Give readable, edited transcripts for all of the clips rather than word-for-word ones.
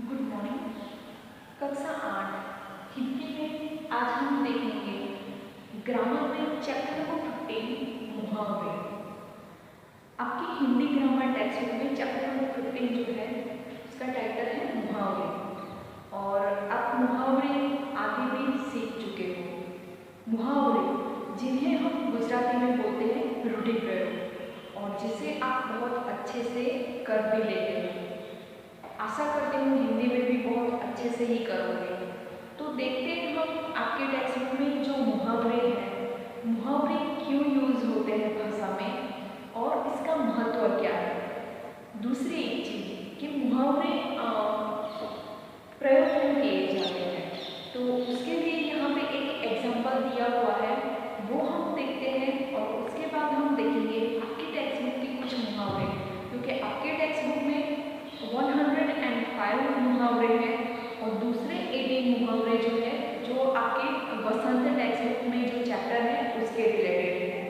Good morning. कक्षा 8 हिंदी में आज हम देखेंगे ग्रामर में चैप्टर नंबर 15 मुहावरे। आपकी हिंदी ग्रामर टेक्स्ट बुक में चैप्टर नंबर 15 जो है उसका टाइटल है मुहावरे, और आप मुहावरे आगे भी सीख चुके हो। मुहावरे जिन्हें हम गुजराती में बोलते हैं रूढ़िप्रयोग, और जिसे आप बहुत अच्छे से कर भी लेते हो। आशा करती हूँ हिंदी में भी बहुत अच्छे से ही करोगे। तो देखते हैं हम आपके टेक्स्ट बुक में जो मुहावरे हैं, मुहावरे क्यों यूज होते हैं भाषा में और इसका महत्व क्या है। दूसरी एक चीज कि मुहावरे प्रयोग क्यों किए जाते हैं, तो उसके लिए यहाँ पे एक एग्जाम्पल दिया हुआ है, वो हम देखते हैं। और उसके बाद हम देखेंगे आपके टेक्स्ट बुक के कुछ मुहावरे, क्योंकि आपके टेक्स्ट बुक में 105 मुहावरे हैं और दूसरे 18 मुहावरे जो है जो आपके वसंत टेक्स्ट बुक में जो चैप्टर है उसके रिलेटेड है।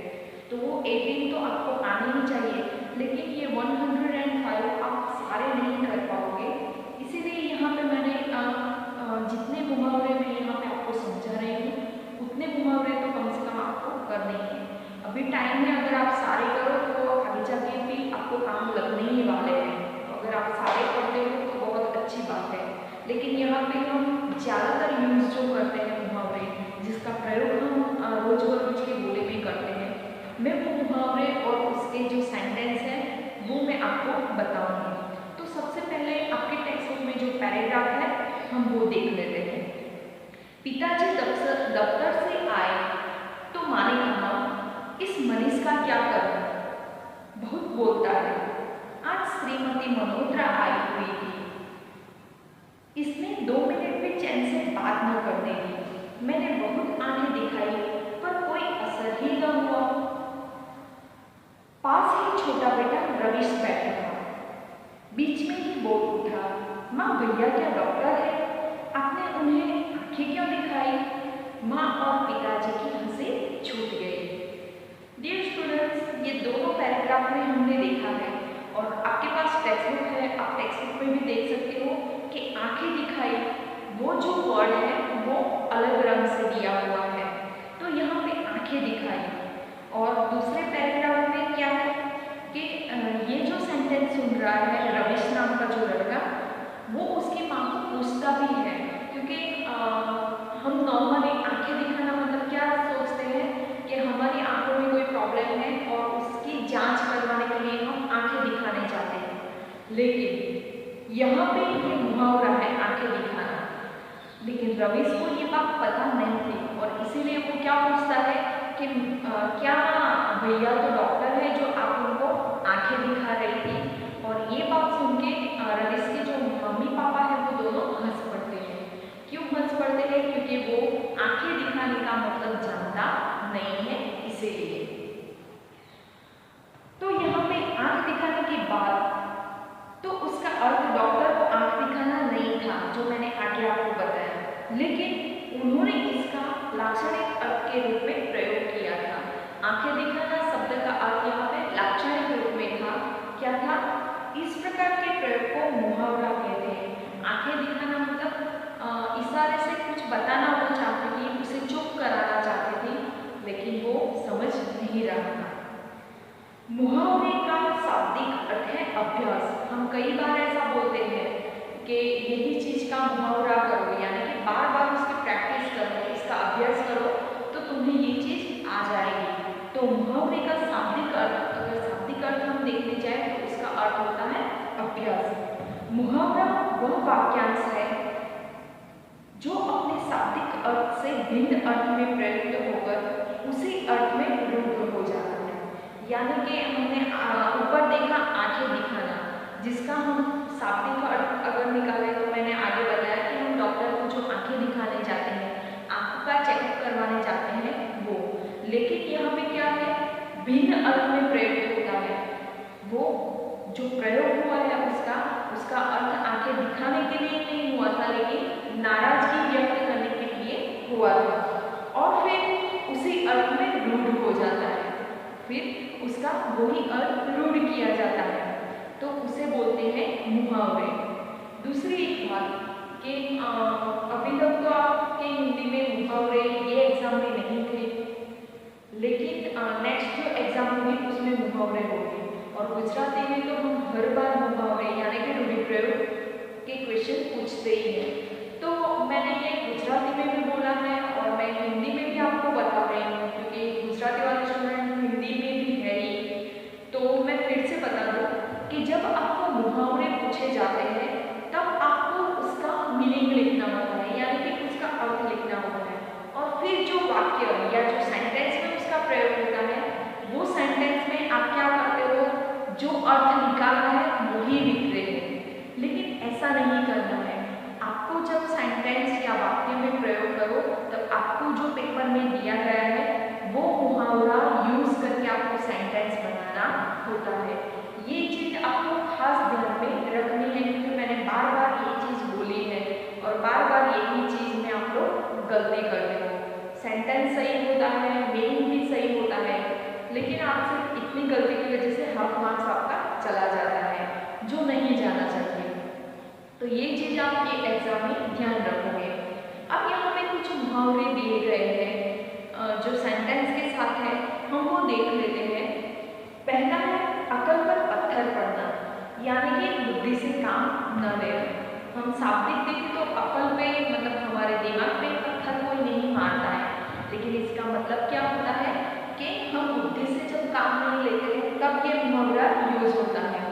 तो वो 18 तो आपको आने ही चाहिए, लेकिन ये 105 आप सारे नहीं कर पाओगे। इसीलिए यहाँ पे मैंने जितने मुहावरे मैं यहाँ पे आपको समझा रही हूँ उतने मुहावरे तो कम से कम आपको करने हैं। अभी टाइम में अगर आप सारे करो तो आगे जाके भी आपको काम लगने ही वाले हैं। अगर आप सारे पढ़ते हो तो बहुत अच्छी बात है, लेकिन यहाँ पे हम ज़्यादातर यूज जो करते हैं मुहावरे, जिसका प्रयोग हम रोज बरोज के बोले में करते हैं, मैं वो मुहावरे और उसके जो सेंटेंस हैं वो मैं आपको बताऊंगी। तो सबसे पहले आपके टेक्स्ट बुक में जो पैराग्राफ है हम वो देख लेते हैं। पिताजी दफ्तर से आए तो माँ ने कहा, इस मनीष का क्या करूं, बहुत बोलता है। आज श्रीमती मल्होत्रा आई हुई थी, इसने 2 मिनट भी चैन से बात न करने दी। मैंने बहुत आंखें दिखाई पर कोई असर ही न हुआ। पास ही छोटा बेटा रवीश बैठा था, बीच में ही बोल उठा, माँ भैया क्या डॉक्टर है, आपने उन्हें आंखें क्यों दिखाई। माँ और पिताजी की हंसी छूट गई। डियर स्टूडेंट्स, ये दोनों पैराग्राफ में हमने देखा है, और आपके पास टेक्स्ट बुक है, आप टेक्स्ट बुक में भी देख सकते हो कि आंखें दिखाई, वो जो वर्ड है वो अलग रंग से दिया हुआ है। तो यहाँ पे आंखें दिखाई, और दूसरे पैराग्राफ में क्या है कि ये जो सेंटेंस सुन रहा है रवीश नाम का जो लड़का, वो उसकी माँ को पूछता भी है, क्योंकि हम नॉर्मली आंखें दिखाना मतलब क्या सोचते हैं कि हमारी आंखों में कोई प्रॉब्लम है और उसकी जांच करवाने के लिए हम आंखें दिखाने जाते हैं। लेकिन यहाँ पे ये मुहावरा है आंखें दिखाना, लेकिन रवीश को ये बात पता नहीं थी, और इसीलिए वो क्या पूछता है कि क्या भैया तो डॉक्टर है जो आप उनको आंखें दिखा रही थी। और ये बात सुन के रवीश के जो मम्मी पापा है वो दोनों हंस पड़ते हैं। क्यों हंस पड़ते हैं? क्योंकि वो आंखें दिखाने का मतलब जानता नहीं है, इसीलिए। तो यहाँ पे आंख दिखाने के बाद तो उसका अर्थ डॉक्टर को आंख दिखाना नहीं था, जो मैंने आगे आपको बताया, लेकिन उन्होंने इसका लाक्षणिक अर्थ के रूप में प्रयोग किया था। आंखें दिखाना शब्द का अर्थ यहाँ पे लाक्षणिक रूप में था। क्या था? इस प्रकार के प्रयोग को मुहावरा कहते हैं। आंखें दिखाना मतलब इशारे से कुछ बताना वो चाहती थी, उसे चुप कराना चाहती थी, लेकिन वो समझ नहीं रहा था। मुहावरे का शाब्दिक अर्थ है अभ्यास। हम कई बार ऐसा बोलते हैं कि यही चीज का मुहावरा करो, यानी कि बार बार उसकी प्रैक्टिस करो, इसका अभ्यास करो तो तुम्हें ये चीज आ जाएगी। तो मुहावरे का शाब्दिक अर्थ, अगर शाब्दिक अर्थ हम देखने जाए तो उसका अर्थ होता है अभ्यास। मुहावरा वह वाक्यांश है जो अपने शाब्दिक अर्थ से भिन्न अर्थ में प्रयुक्त होकर उसी अर्थ में रूढ़ हो जाता है। यानी कि हमने ऊपर देखा आंखें दिखाना, जिसका हम शाब्दिक अर्थ अगर निकालें तो मैंने आगे बताया कि हम डॉक्टर को जो आंखें दिखाने जाते हैं, आंखों का चेकअप करवाने जाते हैं वो। लेकिन यहाँ पे क्या है, भिन्न अर्थ में प्रयोग होता है। वो जो प्रयोग हुआ है उसका अर्थ आंखें दिखाने के लिए नहीं हुआ था, लेकिन नाराजगी व्यक्त करने के लिए हुआ था, और फिर उसी अर्थ में रूढ़ हो जाता है, फिर उसका वही अर्थ रूढ़ किया जाता है, तो उसे बोलते हैं मुहावरे। दूसरी एक बात थी कि अभी तक तो आपके हिंदी में मुहावरे ये एग्जाम में नहीं थे, लेकिन नेक्स्ट जो एग्जाम होगी उसमें मुहावरे होंगे। और गुजराती में तो हम हर बार मुहावरे यानी कि रूढ़िप्रयोग के क्वेश्चन पूछते ही हैं। तो मैंने ये गुजराती में भी बोला है और मैं हिंदी में भी आपको बता रही हूँ, क्योंकि गुजराती वाले स्टूडेंट हिंदी में भी है ही। तो मैं फिर से बता दूँ कि जब आपको मुहावरे पूछे जाते हैं तब आपको उसका मीनिंग लिखना होता है, यानी कि उसका अर्थ लिखना होता है। और फिर जो वाक्य या जो सेंटेंस में उसका प्रयोग होता है, वो सेंटेंस में आप क्या करते हो, जो अर्थ निकाला है वही लिख रहे हो। लेकिन ऐसा नहीं करना है। आपको जब सेंटेंस या वाक्य में प्रयोग करो तब आपको जो पेपर में दिया गया है वो मुहावरा यूज करके आपको सेंटेंस बनाना होता है। ये चीज आपको खास ध्यान में रखनी है, क्योंकि मैंने बार बार ये चीज बोली है और बार बार यही चीज में आप लोग गलती करते हो। सेंटेंस सही होता है, मीनिंग भी सही होता है, लेकिन आप सिर्फ इतनी गलती की वजह से हाफ मार्क्स आपका चला जाता है, जो नहीं जाना चाहिए। तो ये चीज आप ये एग्जाम में ध्यान रखोगे। अब यहाँ पे कुछ मुहावरे दिए गए हैं जो सेंटेंस के साथ है, हम वो देख लेते हैं। पहला है अकल पर पत्थर पड़ना, यानी कि बुद्धि से काम न लेना। हम शाब्दिक देखें तो अकल पे मतलब हमारे दिमाग पे पत्थर कोई नहीं मारता है, लेकिन इसका मतलब क्या होता है कि हम बुद्धि से जब काम नहीं लेते हैं तब ये मुहावरा यूज होता है।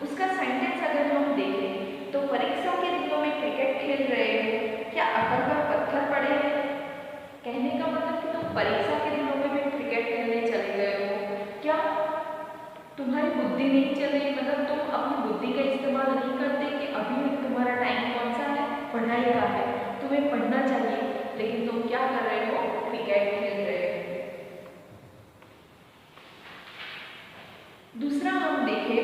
उसका सेंटेंस अगर हम देखें तो परीक्षा के दिनों में क्रिकेट खेल रहे हो, क्या अकल पर पत्थर पड़े हैं? कहने का मतलब कि तुम परीक्षा के दिनों में भी क्रिकेट खेलने चले गए हो, क्या तुम्हारी बुद्धि नहीं चल रही, मतलब तुम अपनी बुद्धि का इस्तेमाल नहीं करते कि अभी तुम्हारा टाइम कौन सा है, पढ़ाई का है, तुम्हें पढ़ना चाहिए, लेकिन तुम क्या कर रहे हो, क्रिकेट खेल रहे हो। दूसरा हम देखें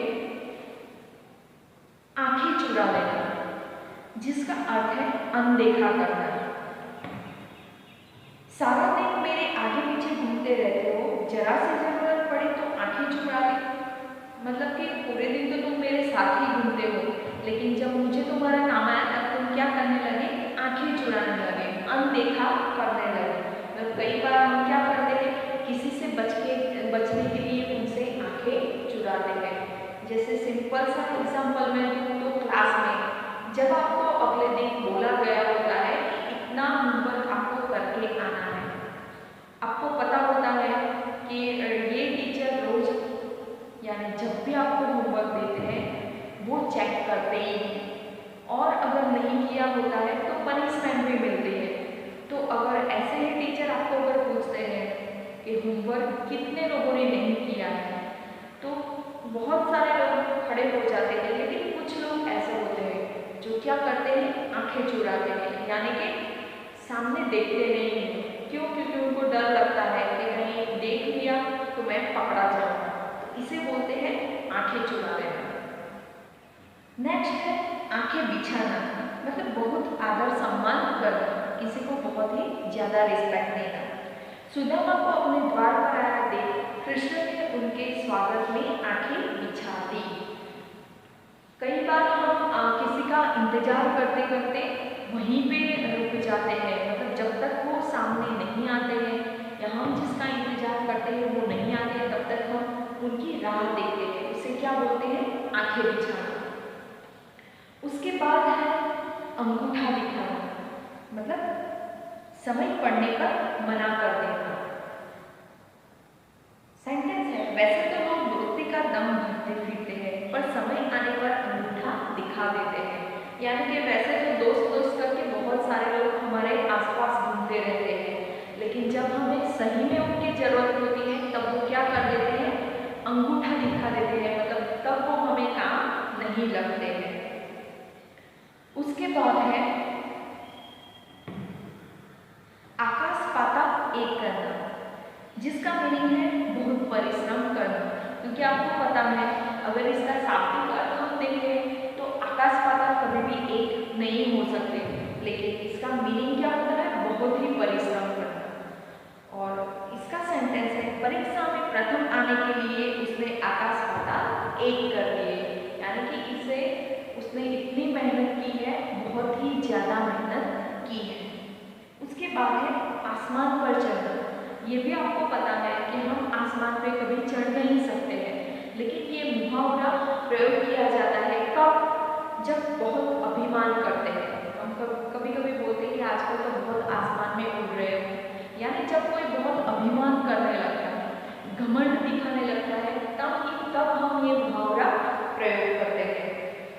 आंखें चुरा लेना, जिसका अर्थ है अनदेखा करना। सारा दिन मेरे आगे पीछे घूमते रहते हो, जरा सी जरूरत पड़े तो आंखें चुरा ली, मतलब कि पूरे दिन तो तुम मेरे साथ ही घूमते हो, लेकिन जब मुझे तुम्हारा नाम आया तब तुम क्या करने लगे, आंखें चुराने लगे, अनदेखा करने लगे। मतलब कई बार हम क्या करते हैं, किसी से बचने के लिए उनसे आंखें चुराते हैं। जैसे सिंपल सा एग्जाम्पल मैं दूँ तो क्लास में जब आपको अगले दिन बोला गया होता है कि इतना होमवर्क आपको करके आना है, आपको पता होता है कि ये टीचर रोज यानी जब भी आपको होमवर्क देते हैं वो चेक करते ही हैं, और अगर नहीं किया होता है तो पनिशमेंट भी मिलती है। तो अगर ऐसे ही टीचर आपको अगर पूछते हैं कि होमवर्क कितने लोगों ने नहीं किया है, तो बहुत सारे लोग खड़े हो जाते हैं, लेकिन कुछ लोग ऐसे होते हैं जो क्या करते हैं, आंखें चुराते हैं, यानी कि सामने देखते नहीं हैं। क्यों? क्योंकि उनको डर लगता है कि कहीं देख लिया तो मैं पकड़ा जाऊंगा, तो इसे बोलते हैं आंखें चुरा लेना। नेक्स्ट है आंखें बिछाना, मतलब बहुत आदर सम्मान करना, किसी को बहुत ही ज्यादा रिस्पेक्ट देना। सुदामा को अपने द्वार पर आया देख कृष्ण ने उनके स्वागत में आंखें बिछा दी। कई बार हम किसी का इंतजार करते करते वहीं पे रुक जाते हैं, मतलब जब तक वो सामने नहीं आते हैं या हम जिसका इंतजार करते हैं वो नहीं आते हैं, तब तक हम उनकी राह देखते हैं। उसे क्या बोलते हैं, आंखें बिछाना। उसके बाद है अंगूठा दिखाना, मतलब समय पड़ने पर मना कर देना। सेंटेंस है, वैसे तो लोग दोस्ती का दम भरते फिरते हैं, पर समय आने पर अंगूठा दिखा देते हैं। यानी कि वैसे तो दोस्त दोस्त करके बहुत सारे लोग हमारे आसपास घूमते रहते हैं, लेकिन जब हमें सही में उनकी जरूरत होती है तब वो क्या कर देते हैं, अंगूठा दिखा देते हैं, मतलब तब वो हमें काम नहीं लगते हैं। उसके बाद है आकाश पाताल एक करना, जिसका मीनिंग है बहुत परिश्रम करना। क्योंकि आपको पता है अगर इसका शाब्दिक अर्थ हम देखें तो आकाश पाताल कभी भी एक नहीं हो सकते, लेकिन इसका मीनिंग क्या होता है, बहुत ही परिश्रम करना। और इसका सेंटेंस है, परीक्षा में प्रथम आने के लिए उसने आकाश पाताल एक कर दिए, यानी कि इसे उसने इतनी मेहनत की है, बहुत ही ज़्यादा मेहनत की है। उसके बाद है आसमान पर चढ़ना। ये भी आपको पता है कि हम आसमान पे कभी चढ़ नहीं सकते हैं, लेकिन ये मुहावरा प्रयोग किया जाता है कब? जब बहुत अभिमान करते हैं। हम कभी कभी बोलते हैं कि आजकल तो बहुत आसमान में उड़ रहे हो, यानी जब कोई बहुत अभिमान करने लगता है, घमंड दिखाने लगता है, तब हम ये मुहावरा प्रयोग करते हैं।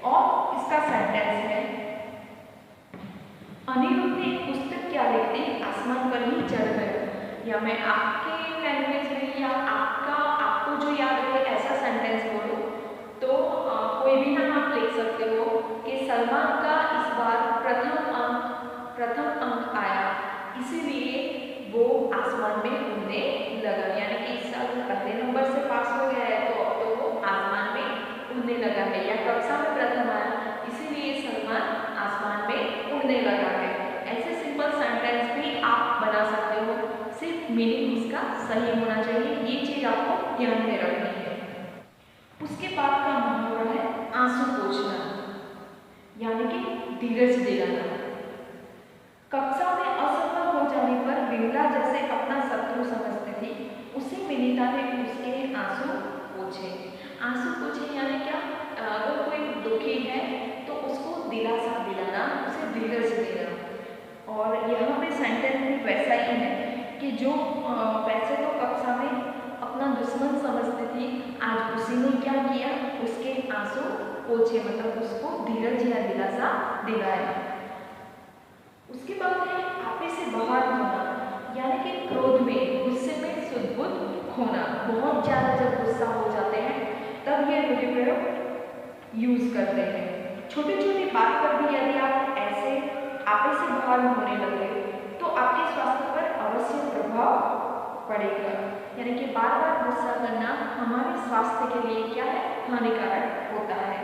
और इसका सेंटेंस है, अनिरुद्ध ने एक पुस्तक क्या लिखते आसमान पर ही चढ़ गए। या मैं आपके लैंग्वेज में या आपको जो याद है ऐसा सेंटेंस बोलो तो कोई भी नाम आप लिख सकते हो कि सलमान का इस बार प्रथम अंक आया, इसीलिए वो आसमान में उड़ने लगा। यानी कि इस साल पहले नंबर से पास हो गया है तो अब तो वो आसमान में उड़ने लगा है, या कक्षा में प्रथम आया इसीलिए सलमान आसमान में उड़ने लगा है। ऐसे सिंपल सेंटेंस भी आप बना सकते हो, सिर्फ मीनिंग इसका सही होना चाहिए, ये चीज आपको ध्यान में रखनी है। उसके बाद का मुहावरा है आंसू पोंछना, यानी कि धीरज दिलाना। कक्षा में असफल हो जाने पर विमला जैसे अपना शत्रु समझती थी, उसी विनीता ने उसके आंसू पोंछे। आंसू पोंछे यानी क्या? अगर कोई दुखी है तो उसको दिलासा दिलाना, उसे धीरज देना। और यहाँ पे सेंटेंस भी वैसा ही है कि जो वैसे तो कक्षा में अपना दुश्मन समझती थी, आज उसी ने क्या किया, उसके आंसू पोंछे, मतलब उसको धीरज या दिलासा दिलाया। उसके बाद है आपे से बाहर होना, यानी कि क्रोध में, गुस्से में सुध-बुध खोना। बहुत ज़्यादा जब गुस्सा हो जाते हैं तब ये रूढ़ि प्रयोग यूज करते हैं। छोटी छोटी बात पर भी यदि आप ऐसे आपे से बाहर होने लगे तो आपके स्वास्थ्य पर अवश्य प्रभाव पड़ेगा। यानी कि बार बार गुस्सा करना हमारे स्वास्थ्य के लिए क्या है, हानिकारक होता है।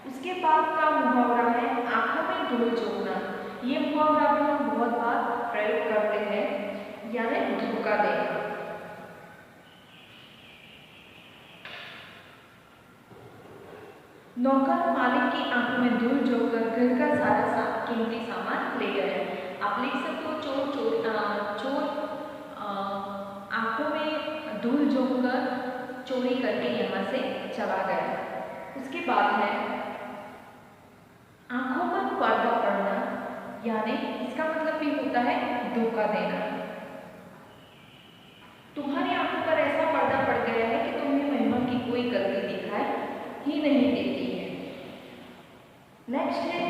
उसके बाद का मुहावरा है आंखों में धूल झोंकना। ये मुहावरा भी हम बहुत बार प्रयोग करते हैं, यानी धोखा देना। नौकर मालिक की आंखों में धूल झोंककर घर का सारा कीमती सामान ले गए। आप लिख सकते हो चोर आंखों में धूल झोंककर चोरी करके यहाँ से चला गया। उसके बाद है आंखों पर पर्दा पड़ना, यानी इसका मतलब भी होता है धोखा देना। तुम्हारी आंखों पर ऐसा पर्दा पड़ गया है कि तुम्हें महिमा की कोई गलती दिखाई ही नहीं देती है। नेक्स्ट है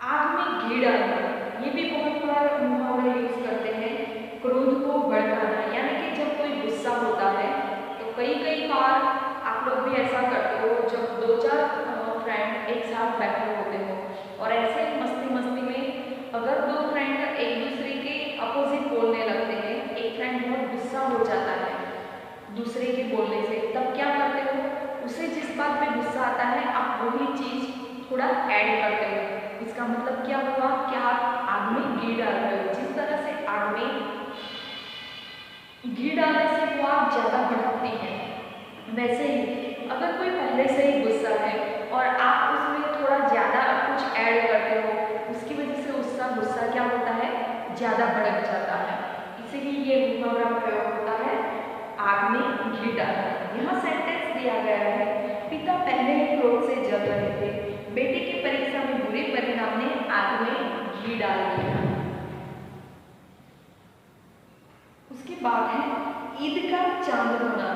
आग में घी डालना। ये भी बहुत बार मुहावरा यूज करते हैं, क्रोध को भड़काना। यानी कि जब कोई गुस्सा होता है तो कई बार आप लोग भी ऐसा करते हो, जब 2-4 फ्रेंड एक साथ बैठे होते हो और ऐसे मस्ती में अगर 2 फ्रेंड एक दूसरे के अपोजिट बोलने लगते हैं, एक फ्रेंड बहुत गुस्सा हो जाता है दूसरे के बोलने से, तब क्या करते हो, उसे जिस बात पे गुस्सा आता है आप वही चीज थोड़ा ऐड करते हो। इसका मतलब क्या हुआ कि आप आग में घी डाल रहे हो। जिस तरह से आग में घी डालने से वो आग ज्यादा भड़कती है, वैसे ही अगर कोई पहले से ही गुस्सा है और आप उसमें थोड़ा ज्यादा कुछ ऐड करते हो, उसकी वजह से उसका गुस्सा क्या होता है, ज्यादा भड़क जाता है। इसीलिए ये मुहावरा प्रयोग होता है आग में घी डालना। यहाँ सेंटेंस दिया गया है, पिता पहले ही क्रोध से जल रहे थे, बेटे की परीक्षा में बुरे परिणाम ने आग में घी डाल दिया। उसके बाद है ईद का चांद होना।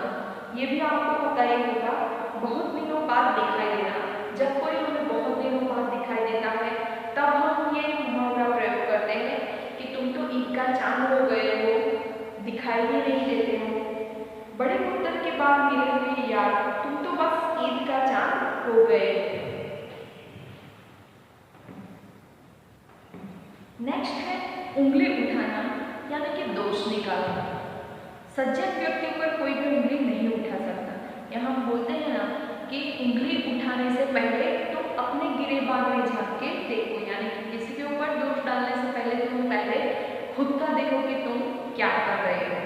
ये भी आपको पता ही होगा, बहुत दिनों बाद दिखाई देना। जब कोई हमें बहुत दिनों बाद दिखाई देता है तब हम ये मुहावरा प्रयोग करते हैं कि तुम तो ईद का चांद हो गए हो, दिखाई ही नहीं देते हो। बड़े मुद्दत के बाद मिले हुए यार, तुम तो बस ईद का चांद हो गए। नेक्स्ट है उंगली उठाना, यानी कि दोष निकालना। सज्जन व्यक्तियों पर कोई भी उंगली नहीं उठा सकता। यहाँ हम बोलते हैं ना कि उंगली उठाने से पहले तुम अपने गिरेबान में झांक के देखो, यानी कि किसी के ऊपर दोष डालने से पहले तुम पहले खुद का देखो कि तुम क्या कर रहे हो।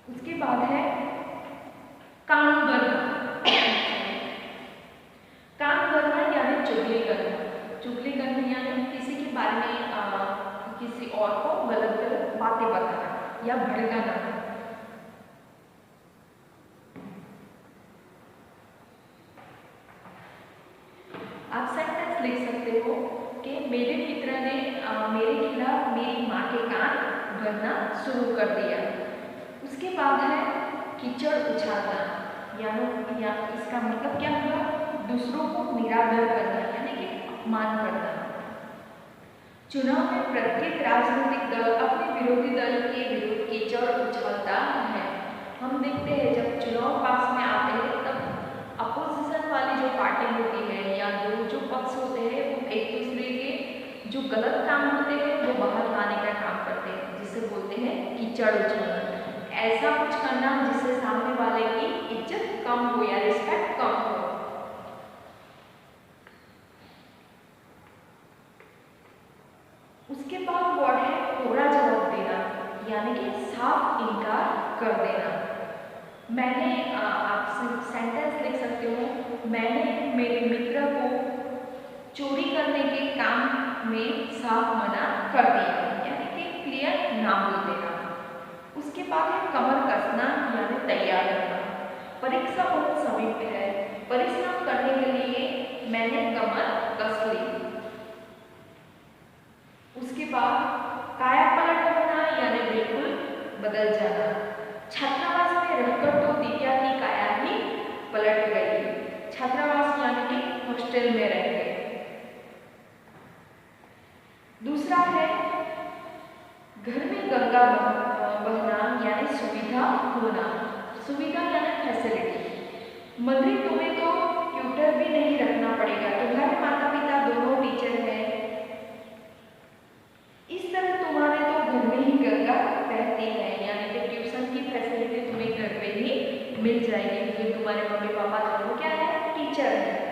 उसके बाद है कान भरना। कान भरना यानी चुगली करना। या भड़काना। आप सेंटेंस लिख सकते हो कि मेरे मित्र ने मेरे खिलाफ मेरी माँ के कान भरना शुरू कर दिया। उसके बाद है कीचड़ उछालना, या इसका मतलब क्या हुआ, दूसरों को निरादर करना यानी कि अपमान करना। चुनाव में प्रत्येक राजनीतिक दल अपने विरोधी दल के विरुद्ध कीचड़ उछालता है। हम देखते हैं जब चुनाव पास में आते हैं तब अपोजिशन वाली जो पार्टी होती है या जो पक्ष होते हैं वो एक दूसरे के जो गलत काम होते हैं वो बाहर लाने का काम करते हैं, जिसे बोलते हैं कीचड़ उछालना। ऐसा कुछ करना जिससे सामने वाले की इज्जत कम हो या रिस्पेक्ट कम हो। उसके बाद वर्ड है कोरा जवाब देना, यानी कि साफ इनकार कर देना। मैंने आप सेंटेंस लिख सकते हो, मैंने मेरे मित्र को चोरी करने के काम में साफ मना कर दिया, यानी कि क्लियर ना बोल देना। उसके बाद है कमर कसना, यानी तैयार रहना। परीक्षा बहुत समीप है, परिश्रम करने के लिए मैंने कमर कस ली। उसके बाद काया पलट होना, यानी बिल्कुल बदल जाना। छात्रावास में रहकर तो दिव्या की काया ही पलट गई। छात्रावास यानी कि हॉस्टल में रह गए। दूसरा है घर में गंगा बहना, यानी सुविधा होना। सुविधा यानी फैसिलिटी। मंत्री तुम्हें तो ट्यूटर भी नहीं रखना पड़ेगा, तुम्हारे माता पिता दोनों टीचर हैं, इस तरह तुम्हारे तो घर में ही गंगा बहती है, यानी कि ट्यूशन की फैसिलिटी तुम्हें घर पे ही मिल जाएगी क्योंकि तुम्हारे मम्मी पापा दोनों क्या है, टीचर है।